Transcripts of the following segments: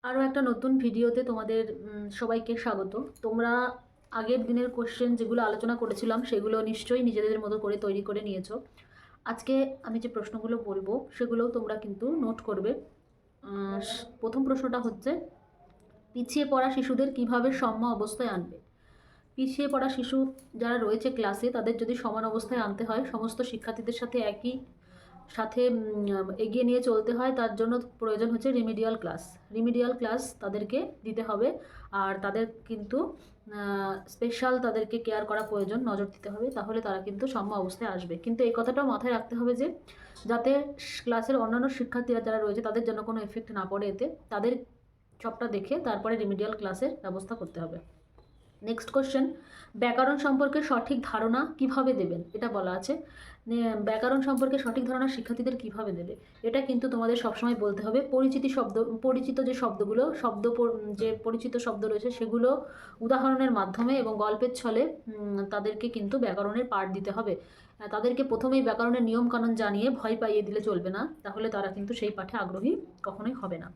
আরও একটা নতুন ভিডিওতে তোমাদের সবাইকে স্বাগত। তোমরা আগের দিনের কোশ্চেন যেগুলো আলোচনা করেছিলাম সেগুলো নিশ্চয়ই নিজেদের মতো করে তৈরি করে নিয়েছো। আজকে আমি যে প্রশ্নগুলো বলবো সেগুলোও তোমরা কিন্তু নোট করবে। প্রথম প্রশ্নটা হচ্ছে, পিছিয়ে পড়া শিশুদের কিভাবে সম অবস্থায় আনবে? পিছিয়ে পড়া শিশু যারা রয়েছে ক্লাসে তাদের যদি সমান অবস্থায় আনতে হয়, সমস্ত শিক্ষার্থীদের সাথে একই সাথে এগিয়ে নিয়ে চলতে হয়, তার জন্য প্রয়োজন হচ্ছে রিমিডিয়াল ক্লাস তাদেরকে দিতে হবে। আর তাদের কিন্তু স্পেশাল তাদেরকে কেয়ার করা প্রয়োজন, নজর দিতে হবে, তাহলে তারা কিন্তু সাম্য অবস্থায় আসবে। কিন্তু এই কথাটাও মাথায় রাখতে হবে যে যাতে ক্লাসের অন্যান্য শিক্ষার্থীরা যারা রয়েছে তাদের জন্য কোনো এফেক্ট না পড়ে, এতে তাদের সবটা দেখে তারপরে রিমিডিয়াল ক্লাসের ব্যবস্থা করতে হবে। নেক্সট কোশ্চেন, ব্যাকরণ সম্পর্কে সঠিক ধারণা কিভাবে দেবেন? এটা বলা আছে, ব্যাকরণ সম্পর্কে সঠিক ধারণা শিক্ষার্থীদের কিভাবে দেবে? এটা কিন্তু তোমাদের সবসময় বলতে হবে পরিচিত যে শব্দগুলো যে পরিচিত শব্দ রয়েছে সেগুলো উদাহরণের মাধ্যমে এবং গল্পের ছলে তাদেরকে কিন্তু ব্যাকরণের পাঠ দিতে হবে। তাদেরকে প্রথমেই ব্যাকরণের নিয়মকানুন জানিয়ে ভয় পাইয়ে দিলে চলবে না, তাহলে তারা কিন্তু সেই পাঠে আগ্রহী কখনোই হবে না।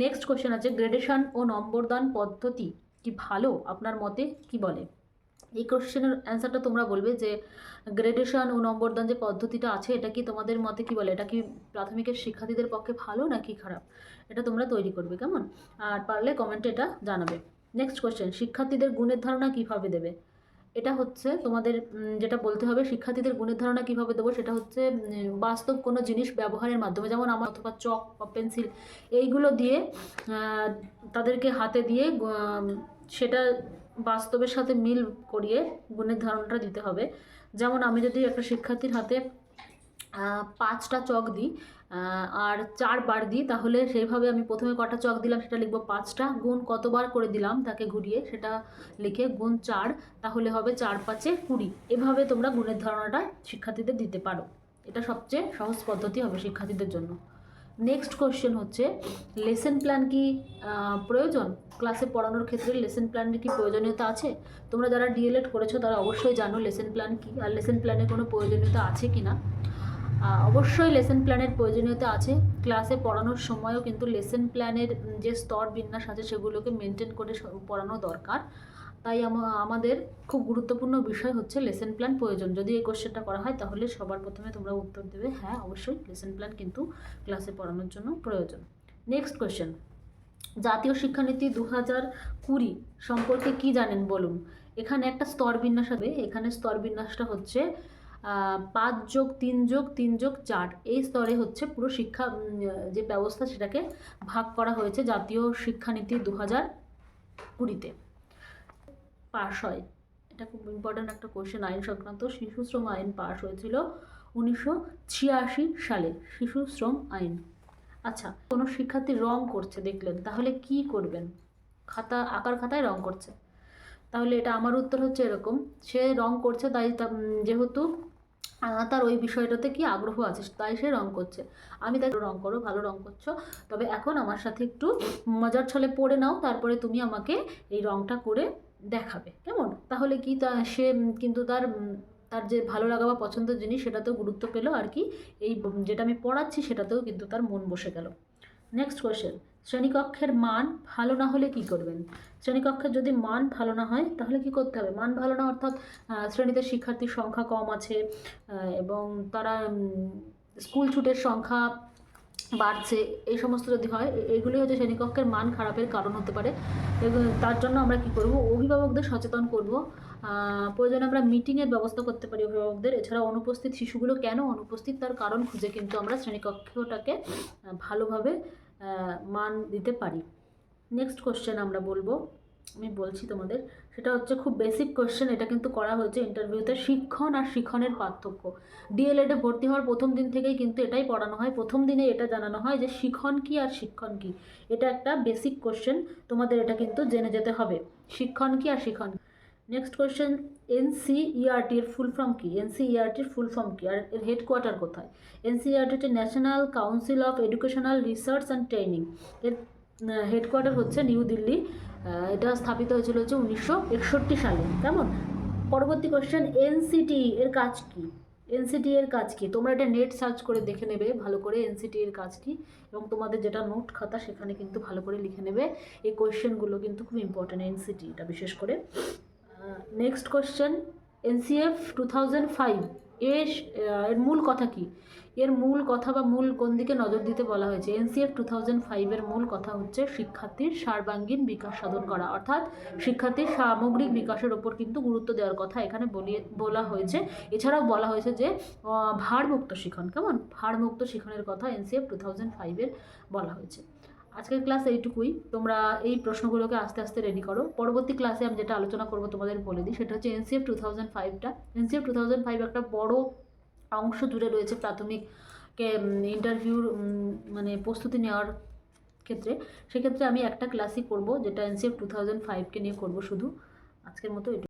নেক্সট কোশ্চেন আছে, গ্রেডেশন ও নম্বরদান পদ্ধতি কি ভালো? আপনার মতে কি বলে? এই কোশ্চেনের অ্যান্সারটা তোমরা বলবে যে গ্রেডেশন ও নম্বরদান যে পদ্ধতিটা আছে এটা কি তোমাদের মতে কি বলে, এটা কি প্রাথমিকের শিক্ষার্থীদের পক্ষে ভালো নাকি খারাপ? এটা তোমরা তৈরি করবে, কেমন? আর পারলে কমেন্টে এটা জানাবে। নেক্সট কোশ্চেন, শিক্ষার্থীদের গুণের ধারণা কিভাবে দেবে? এটা হচ্ছে তোমাদের যেটা বলতে হবে, শিক্ষার্থীদের গুণের ধারণা কিভাবে দেবো সেটা হচ্ছে বাস্তব কোনো জিনিস ব্যবহারের মাধ্যমে, যেমন আমার অথবা চক বা পেন্সিল এইগুলো দিয়ে তাদেরকে হাতে দিয়ে সেটা বাস্তবের সাথে মিল করিয়ে গুণের ধারণাটা দিতে হবে। যেমন আমি যদি একটা শিক্ষার্থীর হাতে 5টা চক দিই আর 4 বার দিই, তাহলে সেইভাবে আমি প্রথমে কটা চক দিলাম সেটা লিখবো 5টা, গুণ কতবার করে দিলাম তাকে ঘুরিয়ে সেটা লিখে গুণ 4, তাহলে হবে 4 5 20। এভাবে তোমরা গুণের ধারণাটা শিক্ষার্থীদের দিতে পারো। এটা সবচেয়ে সহজ পদ্ধতি হবে শিক্ষার্থীদের জন্য। নেক্সট কোশ্চেন হচ্ছে, লেসন প্ল্যান কি প্রয়োজন? ক্লাসে পড়ানোর ক্ষেত্রে লেসন প্ল্যানের কি প্রয়োজনীয়তা আছে? তোমরা যারা ডিএলএড করেছো তারা অবশ্যই জানো লেসন প্ল্যান কি, আর লেসন প্ল্যানের কোনো প্রয়োজনীয়তা আছে কি না। অবশ্যই লেসন প্ল্যানের প্রয়োজনীয়তা আছে। ক্লাসে পড়ানোর সময়ও কিন্তু লেসন প্ল্যানের যে স্তর বিন্যাস আছে সেগুলোকে মেনটেন করে পড়ানো দরকার। তাই আমাদের খুব গুরুত্বপূর্ণ বিষয় হচ্ছে লেসন প্ল্যান প্রয়োজন। যদি এই কোশ্চেনটা করা হয় তাহলে সবার প্রথমে তোমরা উত্তর দেবে হ্যাঁ, অবশ্যই লেসন প্ল্যান কিন্তু ক্লাসে পড়ানোর জন্য প্রয়োজন। নেক্সট কোশ্চেন, জাতীয় শিক্ষানীতি 2020 সম্পর্কে কি জানেন বলুন? এখানে একটা স্তর বিন্যাস হবে। এখানে স্তর বিন্যাসটা হচ্ছে 5+3+3+4, এই স্তরে হচ্ছে পুরো শিক্ষা যে ব্যবস্থা সেটাকে ভাগ করা হয়েছে জাতীয় শিক্ষানীতি 2020-তে পাশ হয়। এটা খুব ইম্পর্ট্যান্ট একটা কোশ্চেন। আইন সংক্রান্ত শিশু শ্রম আইন পাশ হয়েছিল 1986 সালে, শিশু শ্রম আইন। আচ্ছা, কোনো শিক্ষার্থী রং করছে দেখলেন, তাহলে কি করবেন? আঁকার খাতায় রং করছে, তাহলে এটা আমার উত্তর হচ্ছে এরকম, সে রং করছে তাই যেহেতু তার ওই বিষয়টাতে কি আগ্রহ আছে তাই সে রং করছে। আমি তাকে রং করো, ভালো রং করছো, তবে এখন আমার সাথে একটু মজার ছলে পড়ে নাও, তারপরে তুমি আমাকে এই রংটা করে দেখাবে, কেমন? তাহলে কি সে কিন্তু তার যে ভালো লাগা বা পছন্দের জিনিস সেটাতেও গুরুত্ব পেলো, আর কি এই যেটা আমি পড়াচ্ছি সেটাতেও কিন্তু তার মন বসে গেল। নেক্সট কোয়েশ্চেন, শ্রেণীকক্ষের মান ভালো না হলে কি করবেন? শ্রেণীকক্ষের যদি মান ভালো না হয় তাহলে কি করতে হবে? মান ভালো না অর্থাৎ শ্রেণীতে শিক্ষার্থীর সংখ্যা কম আছে এবং তারা স্কুল ছুটের সংখ্যা বাড়ছে, এই সমস্ত যদি হয়, এগুলি হচ্ছে শ্রেণীকক্ষের মান খারাপের কারণ হতে পারে। তার জন্য আমরা কি করব, অভিভাবকদের সচেতন করব। প্রয়োজনে আমরা মিটিংয়ের ব্যবস্থা করতে পারি অভিভাবকদের। এছাড়া অনুপস্থিত শিশুগুলো কেন অনুপস্থিত তার কারণ খুঁজে কিন্তু আমরা শ্রেণীকক্ষটাকে ভালোভাবে মান দিতে পারি। নেক্সট কোশ্চেন আমরা বলবো, আমি বলছি তোমাদের, সেটা হচ্ছে খুব বেসিক কোশ্চেন। এটা কিন্তু করা হয়েছে ইন্টারভিউতে, শিক্ষণ আর শিখনের পার্থক্য। ডিএলএডে ভর্তি হওয়ার প্রথম দিন থেকেই কিন্তু এটাই পড়ানো হয়, প্রথম দিনে এটা জানানো হয় যে শিখন কি আর শিক্ষণ কি। এটা একটা বেসিক কোশ্চেন, তোমাদের এটা কিন্তু জেনে যেতে হবে, শিক্ষণ কি আর শিখন। নেক্সট কোশ্চেন, এনসিইআরটির ফুল ফর্ম কি? এনসিইআরটির ফুল ফর্ম কি আর এর হেডকোয়ার্টার কোথায়? এনসিইআরটি হচ্ছে national council of educational research and training, এর হেডকোয়ার্টার হচ্ছে নিউ দিল্লি। এটা স্থাপিত হয়েছিল হচ্ছে 1961 সালে, কেমন? পরবর্তী কোশ্চেন, এনসিটি এর কাজ কি? এনসিটি এর কাজ কি? তোমরা এটা নেট সার্চ করে দেখে নেবে ভালো করে এনসিটি এর কাজ কি, এবং তোমাদের যেটা নোট খাতা সেখানে কিন্তু ভালো করে লিখে নেবে। এই কোয়েশ্চেনগুলো কিন্তু খুব ইম্পর্টেন্ট, এনসিটি এটা বিশেষ করে। নেক্সট কোয়েশ্চেন, এনসিএফ 2005 এর মূল কথা কি? এর মূল কথা বা মূল কোন দিকে নজর দিতে বলা হয়েছে? এনসিএফ 2005 এর মূল কথা হচ্ছে শিক্ষার্থীর সর্বাঙ্গীন বিকাশ সাধন করা, অর্থাৎ শিক্ষার্থীর সামগ্রিক বিকাশের ওপর কিন্তু গুরুত্ব দেওয়ার কথা এখানে বলা হয়েছে। এছাড়াও বলা হয়েছে যে ভারমুক্ত শিখন, কেমন ভারমুক্ত শিখনের কথা এনসিএফ 2005 বলা হয়েছে। আজকের ক্লাস এইটুকুই। তোমরা এই প্রশ্নগুলোকে আস্তে আস্তে রেডি করো। পরবর্তী ক্লাসে আমি যেটা আলোচনা করবো তোমাদের বলে দিই, সেটা হচ্ছে এনসিএফ 2005টা। এনসিএফ 2005 একটা বড় অংশ জুড়ে রয়েছে প্রাথমিক ইন্টারভিউর মানে প্রস্তুতি নেওয়ার ক্ষেত্রে। সেক্ষেত্রে আমি একটা ক্লাসই করব যেটা এনসিএফ 2005কে নিয়ে করব শুধু। আজকের মতো